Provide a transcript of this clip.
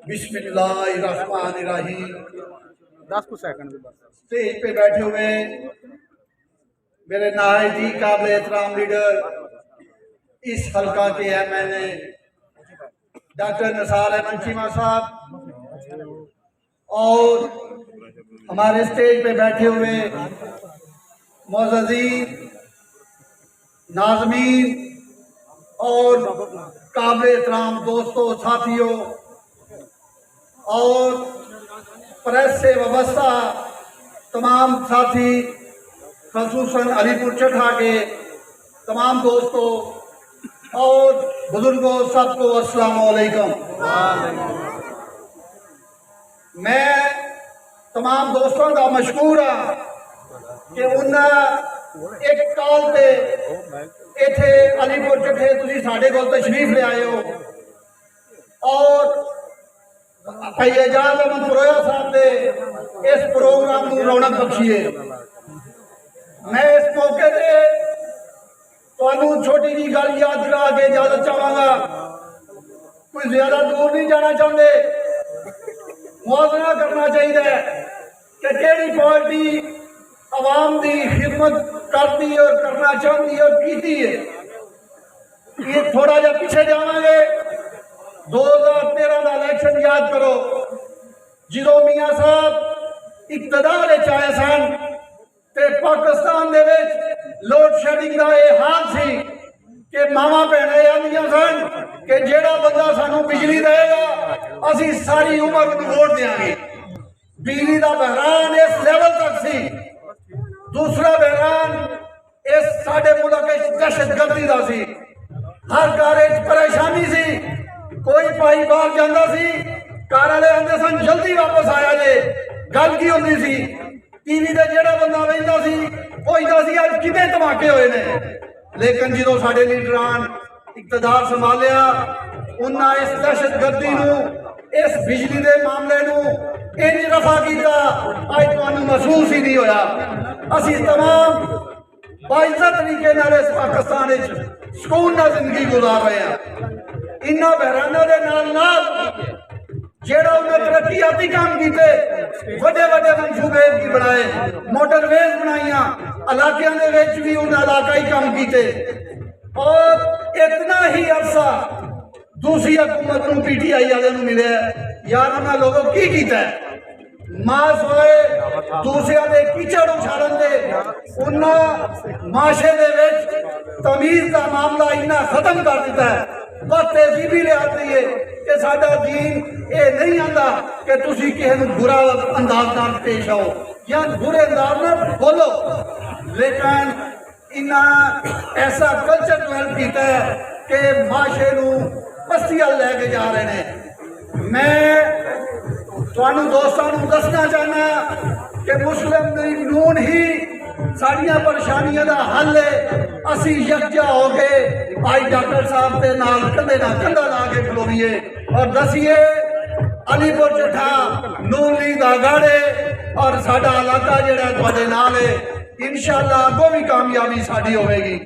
बिस्मिल्लाहिर्रहमानिर्रहीम। 10 कुछ सेकंड भी बस। स्टेज पे बैठे हुए मेरे नायब जी काबिल एहतराम लीडर इस हल्का के MNA डॉक्टर निसार अहमद चीमा साहब और हमारे स्टेज पे बैठे हुए मोअज़्ज़ीज़ नाज़मीन और काबिल एहतराम दोस्तों साथियों और प्रेस से वाबस्ता तमाम साथी ख़ुसूसन अलीपुर चट्ठा के तमाम दोस्तों और बुजुर्गों सबको अस्सलाम वालेकुम। मैं तमाम दोस्तों का मशकूर हाँ कि उन्हें एक कॉल पे इत्थे अलीपुर चट्ठे तुसीं साडे कोल तशरीफ ले आए हो और भाई एजाज अहमद पुरोया साहब ने इस प्रोग्राम को रौनक बख्शी है। मैं इस मौके से तुहानू छोटी जी गल याद करा के इजाजत चाहांगा। कोई ज्यादा दूर नहीं जाना चाहते, मुआवजा करना चाहिए कि केड़ी पार्टी आवाम की खिदमत करती और करना चाहती और की है। ये थोड़ा जा पीछे जावांगे। 2013 का इलेक्शन याद करो, जो मियाँ साहब इकतदार आए सन ते पाकिस्तान दे विच लोड शेडिंग का यह हाल सी कि मावा भैणें आंदियां सन कि जेड़ा बंदा सानू बिजली देगा असी सारी उम्र नूं वोट देंगे। बिजली का बहरान इस लेवल तक सी। दूसरा बहरान इस साडे मुल्क दहशतगर्दी का सी। हर घर परेशानी सी। कोई भाई बाहर जाता सी, घर वाले आते सन जल्दी वापस आया जे। गल की होंदी सी, टीवी से जेड़ा बंदा वेंदा सी पुछदा सी अज कितने धमाके होए ने। लेकिन जो साडे लीडरान इकतदार संभालिया उन्हें इस दहशतगर्दी नूं इस बिजली के मामले नूं इंज रफा किया अज तुहानूं महसूस ही नहीं होया। असी तमाम बाइज्जत तरीके नाल इस पाकिस्तान विच सुकून नाल जिंदगी गुजार रहे हैं। इन्हां बहराना दे नाल नाल जेड़ा उन्हें तरक्याती काम किए, वड्डे वड्डे मनसूबे की बनाए, मोटरवेज बनाइया, इलाकों के विच भी उन्हें इलाकाई काम किए और इतना ही अरसा दूसरी हुकूमत नूं PTI वाले नूं मिले। यार उन्हें लोगों की किया मास होए दूसरे के कीचड़ उछाड़न दे उन्हें माशे दे विच तमीज का मामला इन्ना खत्म कर दिता है। बस तेजी भी लिया है कि साडा दीन ये नहीं आता कि तुसी किसी नूं बुरा अंदाज नाल पेश आओ या बुरे अंदाज नाल बोलो। लेकिन इन्हें ऐसा कल्चर डेवलप किया है कि माशे नूं पस्ती अल लैके जा रहे हैं। मैं तुहानू दोस्तों को दसना चाहना कि मुस्लिम लीग नून ही साड़ियां परेशानियों का हल है। असी यकजा हो गए भाई डॉक्टर साहब के नाल कंधे नाल कंधा ला के खलोईए और दसीए अलीपुर चट्ठा नून लीग दा गढ़ है और साडा इलाका जिहड़ा तुहाडे नाल है। इंशाअल्लाह अगों भी कामयाबी साडी होवेगी।